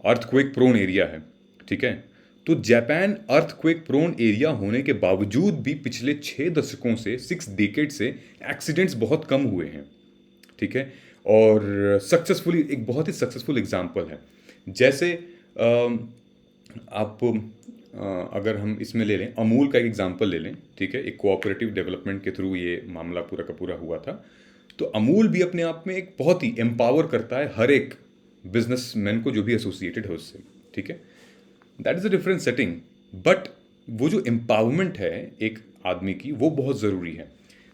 अर्थक्वेक प्रोन एरिया है, ठीक है। तो जापान अर्थक्वेक प्रोन एरिया होने के बावजूद भी पिछले 6 दशकों से, 6 डेकेड से एक्सीडेंट्स बहुत कम हुए हैं, ठीक है। और सक्सेसफुली, एक बहुत ही सक्सेसफुल एग्जाम्पल है। जैसे आप अगर हम इसमें ले लें, अमूल का एक एग्जांपल ले लें, ठीक है, एक कोऑपरेटिव डेवलपमेंट के थ्रू ये मामला पूरा का पूरा हुआ था। तो अमूल भी अपने आप में एक बहुत ही एम्पावर करता है हर एक बिजनेसमैन को जो भी एसोसिएटेड है उससे, ठीक है। That is a different setting, but वो जो एम्पावरमेंट है एक आदमी की, वो बहुत ज़रूरी है।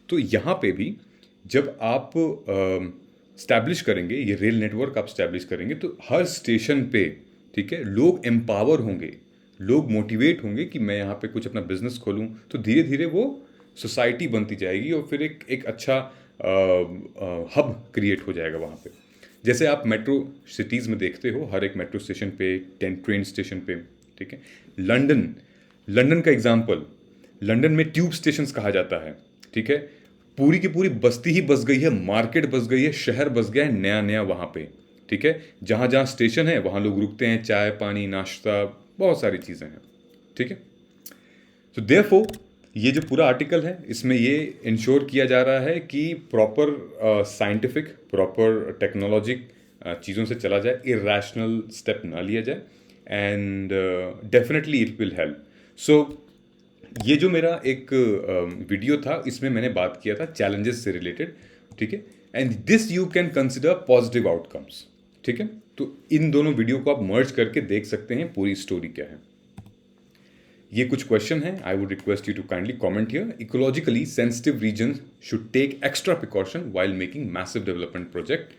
तो यहाँ पे भी जब आप स्टैब्लिश करेंगे, ये रेल नेटवर्क आप स्टैब्लिश करेंगे, तो हर स्टेशन पे, ठीक है, लोग एम्पावर होंगे, लोग मोटिवेट होंगे कि मैं यहाँ पे कुछ अपना बिजनेस खोलूँ। तो धीरे धीरे वो सोसाइटी बनती जाएगी और फिर एक अच्छा हब क्रिएट हो जाएगा वहाँ पे। जैसे आप मेट्रो सिटीज़ में देखते हो, हर एक मेट्रो स्टेशन पे, ट्रेन स्टेशन पे, ठीक है। लंदन का एग्जाम्पल, लंदन में ट्यूब स्टेशंस कहा जाता है, ठीक है। पूरी की पूरी बस्ती ही बस गई है, मार्केट बस गई है, शहर बस गया है नया नया वहाँ पे, ठीक है। जहाँ जहाँ स्टेशन है वहाँ लोग रुकते हैं, चाय पानी नाश्ता, बहुत सारी चीज़ें हैं, ठीक है। तो देयरफॉर ये जो पूरा आर्टिकल है इसमें ये इंश्योर किया जा रहा है कि प्रॉपर साइंटिफिक, प्रॉपर टेक्नोलॉजिक चीज़ों से चला जाए, इरेशनल स्टेप ना लिया जाए, and definitely it will help. So ये जो मेरा एक वीडियो था इसमें मैंने बात किया था चैलेंजेस से रिलेटेड, ठीक है, and this you can consider positive outcomes, ठीक है। तो इन दोनों वीडियो को आप मर्ज करके देख सकते हैं पूरी स्टोरी क्या है। ये कुछ क्वेश्चन है, I would request you to kindly comment here. Ecologically sensitive region should take extra precaution while making massive development project.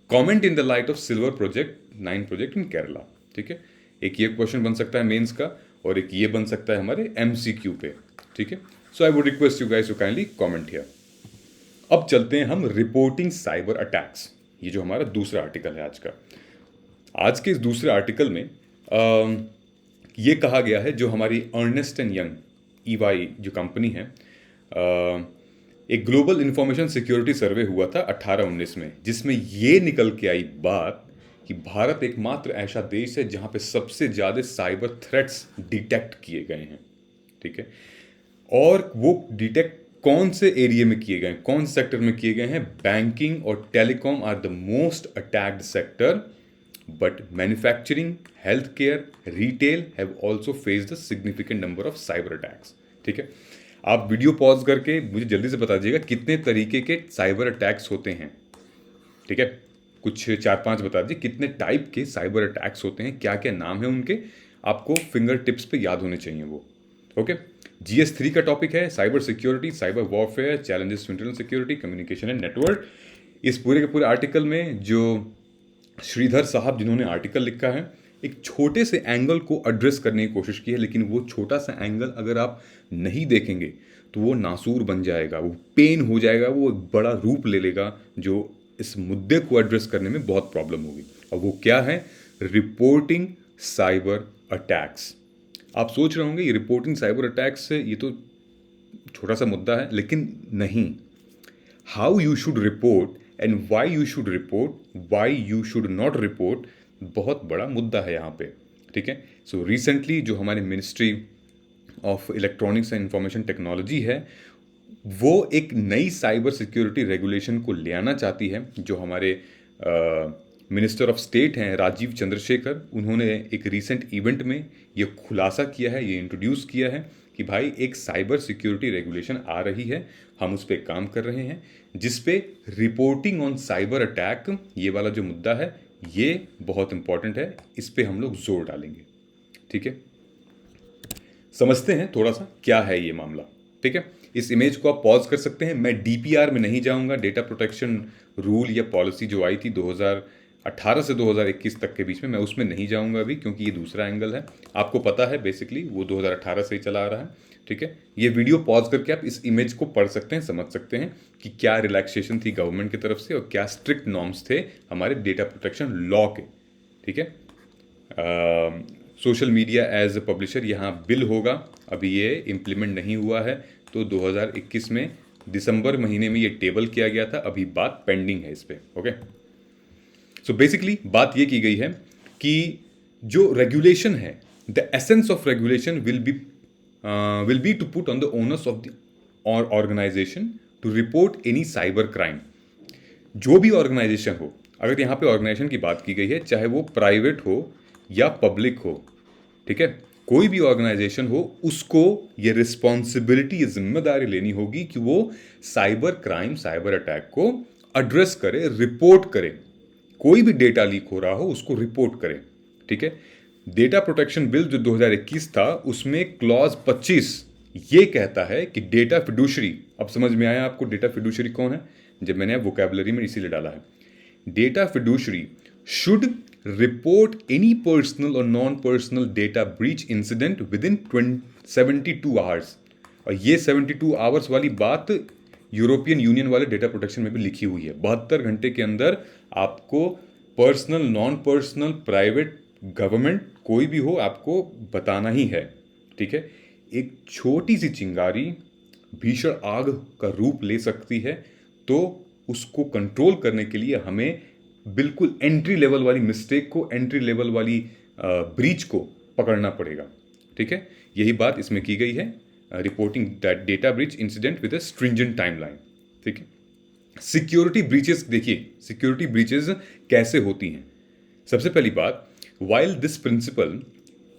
Comment in the light of silver project 9 project in Kerala, ठीक है। एक ये क्वेश्चन बन सकता है मेंस का, और एक ये बन सकता है हमारे MCQ पे, ठीक है। So I would request you guys to kindly comment here. अब चलते हैं हम रिपोर्टिंग साइबर अटैक्स। ये जो हमारा दूसरा आर्टिकल है आज का। आज के इस दूसरे आर्टिकल में ये कहा गया है, जो हमारी अर्नेस्ट एंड यंग ईवाई जो कंपनी है, एक ग्लोबल इंफॉर्मेशन सिक्योरिटी सर्वे हुआ था 18-19 में, जिसमें ये निकल के आई बात कि भारत एकमात्र ऐसा देश है जहां पे सबसे ज़्यादा साइबर थ्रेट्स डिटेक्ट किए गए हैं। ठीक है, और वो डिटेक्ट कौन से एरिया में किए गए हैं, कौन से सेक्टर में किए गए हैं? बैंकिंग और telecom are the most attacked sector, but manufacturing, health care, retail have also faced the significant number of cyber attacks. ठीक है, आप वीडियो पॉज करके मुझे जल्दी से बता दीजिएगा कितने तरीके के साइबर अटैक्स होते हैं। ठीक है, कुछ 4-5 बता दीजिए कितने टाइप के साइबर अटैक्स होते हैं, क्या क्या नाम है उनके, आपको फिंगर टिप्स पे याद होने चाहिए वो। ओके, GS3 का टॉपिक है cyber security, cyber warfare, challenges to internal security, communication and network. इस पूरे के पूरे आर्टिकल में जो श्रीधर साहब जिन्होंने आर्टिकल लिखा है, एक छोटे से एंगल को एड्रेस करने की कोशिश की है, लेकिन वो छोटा सा एंगल अगर आप नहीं देखेंगे तो वो नासूर बन जाएगा, वो पेन हो जाएगा, वो एक बड़ा रूप ले लेगा जो इस मुद्दे को एड्रेस करने में बहुत प्रॉब्लम होगी। और वो क्या है? Reporting cyber attacks. आप सोच रहे होंगे ये रिपोर्टिंग साइबर अटैक्स से ये तो छोटा सा मुद्दा है, लेकिन नहीं। How you should report and why you should report, why you should not report, बहुत बड़ा मुद्दा है यहाँ पे। ठीक है, सो रिसेंटली जो हमारे ministry of electronics and information technology है, वो एक नई साइबर सिक्योरिटी रेगुलेशन को ले आना चाहती है। जो हमारे मिनिस्टर ऑफ स्टेट हैं राजीव चंद्रशेखर, उन्होंने एक रीसेंट इवेंट में ये खुलासा किया है, ये इंट्रोड्यूस किया है कि भाई एक साइबर सिक्योरिटी रेगुलेशन आ रही है, हम उस पर काम कर रहे हैं, जिस पे रिपोर्टिंग ऑन साइबर अटैक, ये वाला जो मुद्दा है ये बहुत इंपॉर्टेंट है, इस पे हम लोग जोर डालेंगे। ठीक है, समझते हैं थोड़ा सा क्या है ये मामला। ठीक है, इस इमेज को आप पॉज कर सकते हैं। मैं DPR में नहीं जाऊंगा, डेटा प्रोटेक्शन रूल या पॉलिसी जो आई थी 2018 से 2021 तक के बीच में, मैं उसमें नहीं जाऊंगा अभी, क्योंकि ये दूसरा एंगल है। आपको पता है बेसिकली वो 2018 से ही चला आ रहा है। ठीक है, ये वीडियो पॉज करके आप इस इमेज को पढ़ सकते हैं, समझ सकते हैं कि क्या रिलैक्सेशन थी गवर्नमेंट की तरफ से और क्या स्ट्रिक्ट नॉर्म्स थे हमारे डेटा प्रोटेक्शन लॉ के। ठीक है, social media as a publisher यहाँ बिल होगा, अभी ये इम्प्लीमेंट नहीं हुआ है, तो 2021 में दिसंबर महीने में ये टेबल किया गया था, अभी बात पेंडिंग है इस पे। ओके, सो बेसिकली बात ये की गई है कि जो रेगुलेशन है, the essence of regulation will be to put on the owners of the organisation to report any cyber crime. जो भी ऑर्गेनाइजेशन हो, अगर यहाँ पे ऑर्गेनाइजेशन की बात की गई है, चाहे वो प्राइवेट हो या पब्लिक हो, ठीक है, कोई भी ऑर्गेनाइजेशन हो, उसको ये रिस्पॉन्सिबिलिटी, ये जिम्मेदारी लेनी होगी कि वो साइबर क्राइम, साइबर अटैक को एड्रेस करे, रिपोर्ट करे। कोई भी डेटा लीक हो रहा हो उसको रिपोर्ट करे। ठीक है, डेटा प्रोटेक्शन बिल जो 2021 था, उसमें क्लॉज 25 ये कहता है कि डेटा फिडुशरी, अब समझ में आया आपको डेटा फिडुशरी कौन है, जब मैंने वोकैबुलरी में इसीलिए डाला है। Data fiduciary should report any personal or non-personal data breach incident within 72 hours। और ये 72 आवर्स वाली बात यूरोपियन यूनियन वाले डेटा प्रोटेक्शन में भी लिखी हुई है। 72 घंटे के अंदर आपको personal, non personal, private, government, कोई भी हो, आपको बताना ही है। ठीक है, एक छोटी सी चिंगारी भीषण आग का रूप ले सकती है, तो उसको कंट्रोल करने के लिए हमें बिल्कुल एंट्री लेवल वाली मिस्टेक को, एंट्री लेवल वाली ब्रीच को पकड़ना पड़ेगा। ठीक है, यही बात इसमें की गई है, reporting that data breach incident with a stringent timeline. ठीक है, सिक्योरिटी ब्रीचेस, देखिए सिक्योरिटी ब्रीचेस कैसे होती हैं। सबसे पहली बात, while this principle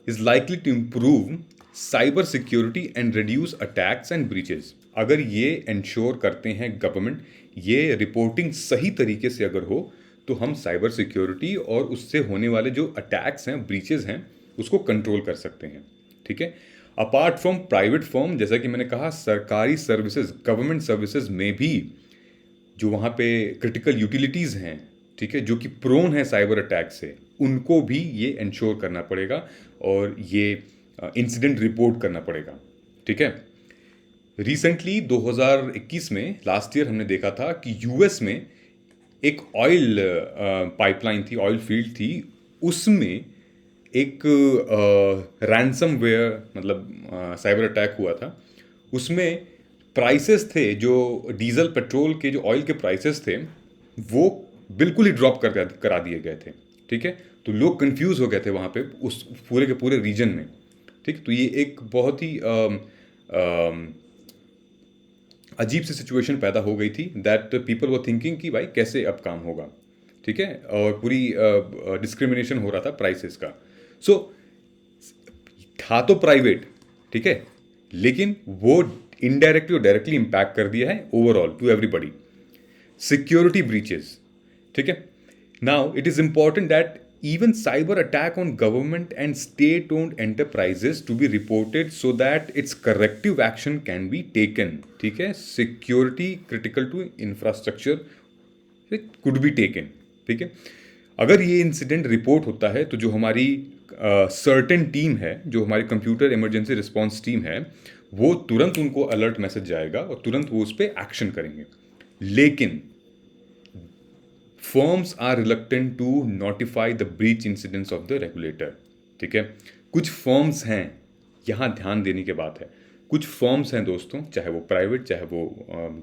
is likely to improve cyber security and reduce attacks and breaches, अगर ये इंश्योर करते हैं गवर्नमेंट, ये रिपोर्टिंग सही तरीके से अगर हो, तो हम साइबर सिक्योरिटी और उससे होने वाले जो अटैक्स हैं, ब्रीचेस हैं, उसको कंट्रोल कर सकते हैं। ठीक है, अपार्ट फ्रॉम प्राइवेट फर्म, जैसा कि मैंने कहा, सरकारी सर्विसेज, गवर्नमेंट सर्विसेज में भी जो वहाँ पे क्रिटिकल यूटिलिटीज़ हैं, ठीक है, जो कि प्रोन है साइबर अटैक से, उनको भी ये इंश्योर करना पड़ेगा और ये इंसिडेंट रिपोर्ट करना पड़ेगा। ठीक है, रिसेंटली 2021 में लास्ट ईयर हमने देखा था कि यूएस में एक ऑयल पाइपलाइन थी, ऑयल फील्ड थी, उसमें एक रैंसमवेयर मतलब साइबर अटैक हुआ था। उसमें प्राइसेस थे जो डीजल पेट्रोल के जो ऑयल के प्राइसेस थे वो बिल्कुल ही ड्रॉप करा दिए गए थे। ठीक है, तो लोग कंफ्यूज हो गए थे वहाँ पे उस पूरे के पूरे रीजन में। ठीक, तो ये एक बहुत ही अजीब सी सिचुएशन पैदा हो गई थी दैट पीपल वर थिंकिंग कि भाई कैसे अब काम होगा। ठीक है, और पूरी डिस्क्रिमिनेशन हो रहा था प्राइसेस का। सो था तो प्राइवेट, ठीक है, लेकिन वो इनडायरेक्टली और डायरेक्टली इम्पैक्ट कर दिया है overall to everybody. Security breaches, ठीक है। Now it is important that even cyber attack on government and state owned enterprises to be reported so that its corrective action can be taken। ठीक है, security critical to infrastructure could be taken। ठीक है, अगर ये इंसिडेंट रिपोर्ट होता है तो जो हमारी सर्टेन टीम है, जो हमारी कंप्यूटर इमरजेंसी रिस्पॉन्स टीम है, वो तुरंत उनको अलर्ट मैसेज जाएगा और तुरंत वो उस पर एक्शन करेंगे। लेकिन firms are reluctant to notify the breach incidents of the regulator. ठीक है, कुछ फर्म्स हैं, यहाँ ध्यान देने की बात है, कुछ फर्म्स हैं दोस्तों, चाहे वो प्राइवेट चाहे वो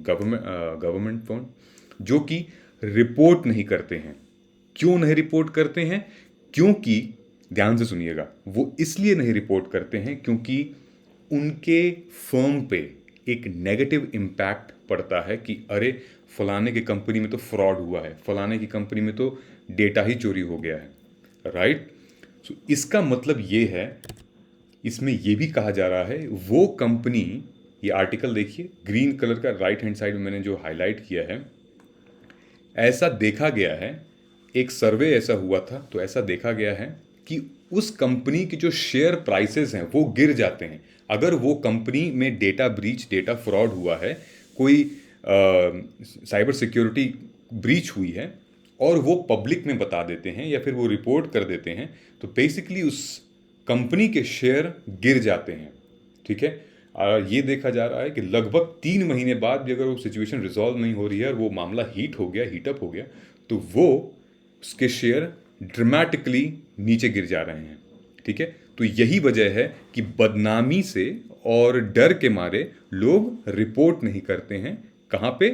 गवर्नमेंट फर्म, जो कि रिपोर्ट नहीं करते हैं। क्यों नहीं रिपोर्ट करते हैं? क्योंकि ध्यान से सुनिएगा, वो इसलिए नहीं रिपोर्ट करते हैं क्योंकि उनके फर्म पे एक नेगेटिव इम्पैक्ट पड़ता है कि अरे फलाने की कंपनी में तो फ्रॉड हुआ है, फलाने की कंपनी में तो डेटा ही चोरी हो गया है, राइट। सो इसका मतलब ये है, इसमें ये भी कहा जा रहा है वो कंपनी, ये आर्टिकल देखिए ग्रीन कलर का राइट हैंड साइड में मैंने जो हाईलाइट किया है, ऐसा देखा गया है, एक सर्वे ऐसा हुआ था तो ऐसा देखा गया है कि उस कंपनी की जो शेयर प्राइसेस हैं वो गिर जाते हैं अगर वो कंपनी में डेटा ब्रीच, डेटा फ्रॉड हुआ है, कोई साइबर सिक्योरिटी ब्रीच हुई है और वो पब्लिक में बता देते हैं या फिर वो रिपोर्ट कर देते हैं, तो बेसिकली उस कंपनी के शेयर गिर जाते हैं। ठीक है, ये देखा जा रहा है कि लगभग 3 महीने बाद भी अगर वो सिचुएशन रिजॉल्व नहीं हो रही है और वो मामला हीट हो गया, हीटअप हो गया, तो वो उसके शेयर ड्रामेटिकली नीचे गिर जा रहे हैं। ठीक है, तो यही वजह है कि बदनामी से और डर के मारे लोग रिपोर्ट नहीं करते हैं। कहाँ पे?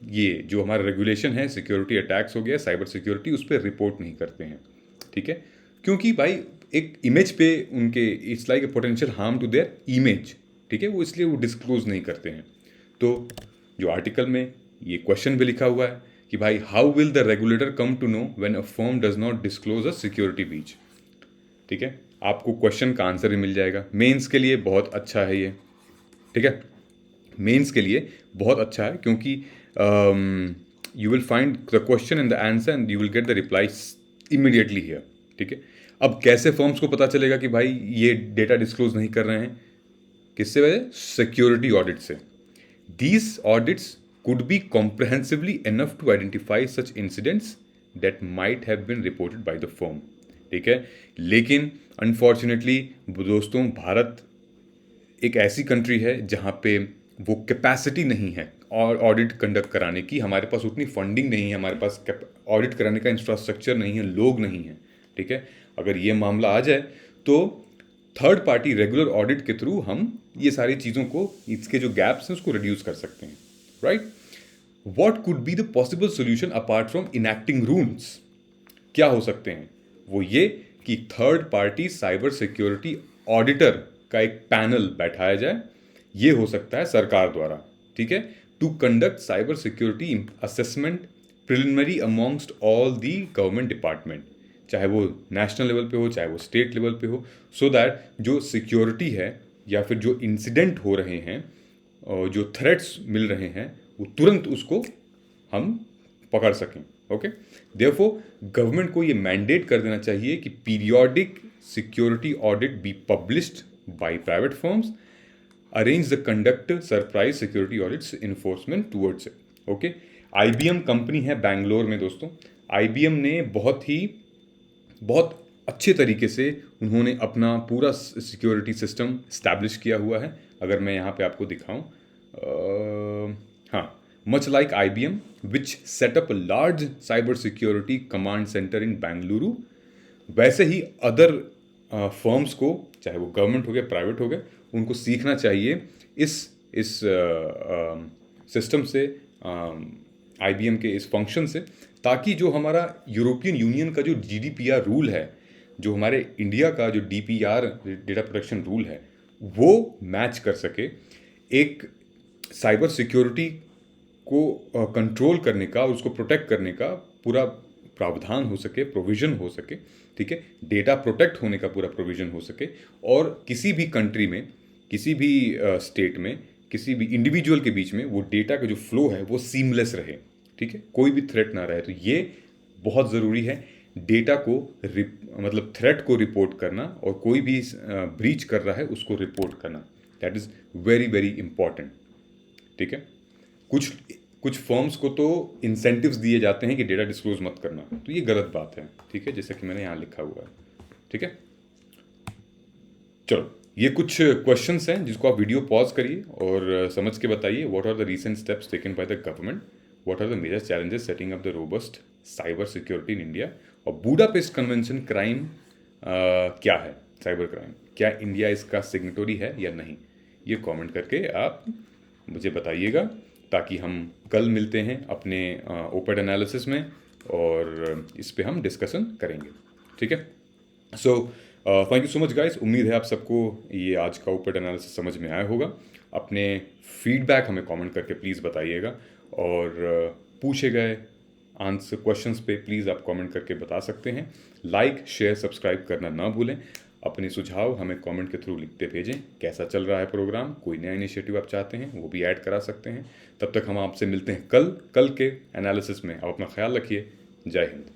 ये जो हमारा रेगुलेशन है, सिक्योरिटी अटैक्स हो गया, साइबर सिक्योरिटी, उस पर रिपोर्ट नहीं करते हैं। ठीक है, क्योंकि भाई एक इमेज पे उनके it's like a potential harm to their image. ठीक है, वो इसलिए वो डिस्क्लोज नहीं करते हैं। तो जो आर्टिकल में ये क्वेश्चन भी लिखा हुआ है कि भाई how will the regulator come to know when a firm does not disclose a security breach. ठीक है, आपको क्वेश्चन का आंसर भी मिल जाएगा। मेंस के लिए बहुत अच्छा है ये। ठीक है, मेंस के लिए बहुत अच्छा है क्योंकि you will find the question and the answer and you will get the reply immediately here. ठीक है, अब कैसे फर्म्स को पता चलेगा कि भाई ये डेटा डिस्क्लोज नहीं कर रहे हैं? किससे वजह? सिक्योरिटी ऑडिट से। These audits could be comprehensively enough to identify such incidents that might have been reported by the firm। ठीक है, लेकिन अनफॉर्चुनेटली दोस्तों, भारत एक ऐसी कंट्री है जहाँ पे वो कैपेसिटी नहीं है और ऑडिट कंडक्ट कराने की, हमारे पास उतनी फंडिंग नहीं है, हमारे पास ऑडिट कराने का इंफ्रास्ट्रक्चर नहीं है, लोग नहीं हैं। ठीक है, अगर ये मामला आ जाए तो थर्ड पार्टी रेगुलर ऑडिट के थ्रू हम ये सारी चीज़ों को, इसके जो गैप्स हैं उसको रिड्यूस कर सकते हैं, right. What could be the possible solution apart from enacting rules? क्या हो सकते हैं? वो ये कि third party cyber security auditor का एक पैनल बैठाया जाए, ये हो सकता है सरकार द्वारा। ठीक है, to conduct cyber security assessment preliminary amongst all the government department, चाहे वो नेशनल लेवल पे हो चाहे वो स्टेट लेवल पे हो, सो दैट जो सिक्योरिटी है या फिर जो इंसिडेंट हो रहे हैं और जो थ्रेट्स मिल रहे हैं वो तुरंत उसको हम पकड़ सकें। ओके, देयरफॉर गवर्नमेंट को ये मैंडेट कर देना चाहिए कि periodic security audit be published by private firms, arrange the conduct surprise security audits enforcement towards it. Okay, IBM company है बैंगलोर में दोस्तों। IBM ने बहुत अच्छे तरीके से उन्होंने अपना पूरा सिक्योरिटी सिस्टम इस्टेब्लिश किया हुआ है। अगर मैं यहाँ पे आपको दिखाऊं हाँ, much like IBM which set up large cyber security command centre in Bengaluru, वैसे ही अदर फर्म्स को, चाहे वो गवर्नमेंट हो गए प्राइवेट हो गए, उनको सीखना चाहिए इस सिस्टम से, IBM के इस फंक्शन से, ताकि जो हमारा यूरोपियन यूनियन का जो GDPR रूल है, जो हमारे इंडिया का जो DPR डेटा प्रोटेक्शन रूल है, वो मैच कर सके। एक साइबर सिक्योरिटी को कंट्रोल करने का और उसको प्रोटेक्ट करने का पूरा प्रावधान हो सके, प्रोविज़न हो सके, ठीक है, डेटा प्रोटेक्ट होने का पूरा प्रोविज़न हो सके, और किसी भी कंट्री में, किसी भी स्टेट में, किसी भी इंडिविजुअल के बीच में वो डेटा का जो फ्लो है वो सीमलेस रहे, ठीक है, कोई भी थ्रेट ना रहे। तो ये बहुत ज़रूरी है, डेटा को मतलब थ्रेट को रिपोर्ट करना, और कोई भी ब्रीच कर रहा है उसको रिपोर्ट करना, that is very very important, ठीक है। कुछ फर्म्स को तो इंसेंटिव्स दिए जाते हैं कि डेटा डिस्क्लोज मत करना, तो ये गलत बात है, ठीक है, जैसे कि मैंने यहाँ लिखा हुआ है, ठीक है। चलो, ये कुछ क्वेश्चंस हैं जिसको आप वीडियो पॉज करिए और समझ के बताइए। What are the recent steps taken by the government, what are the major challenges setting up the robust cyber security in India, और बुडापेस्ट कन्वेंशन क्राइम क्या है, साइबर क्राइम, क्या इंडिया इसका सिग्नेटरी है या नहीं, ये कमेंट करके आप मुझे बताइएगा, ताकि हम कल मिलते हैं अपने ओपेड एनालिसिस में और इस पे हम डिस्कशन करेंगे, ठीक है। So thank you so much guys, उम्मीद है आप सबको ये आज का ओपेड एनालिसिस समझ में आया होगा। अपने फीडबैक हमें कमेंट करके प्लीज़ बताइएगा, और पूछे गए आंसर क्वेश्चंस पे प्लीज़ आप कमेंट करके बता सकते हैं। लाइक शेयर सब्सक्राइब करना ना भूलें। अपने सुझाव हमें कमेंट के थ्रू लिखते भेजें। कैसा चल रहा है प्रोग्राम, कोई नया इनिशिएटिव आप चाहते हैं वो भी ऐड करा सकते हैं। तब तक हम आपसे मिलते हैं कल के एनालिसिस में। आप अपना ख्याल रखिए। जय हिंद।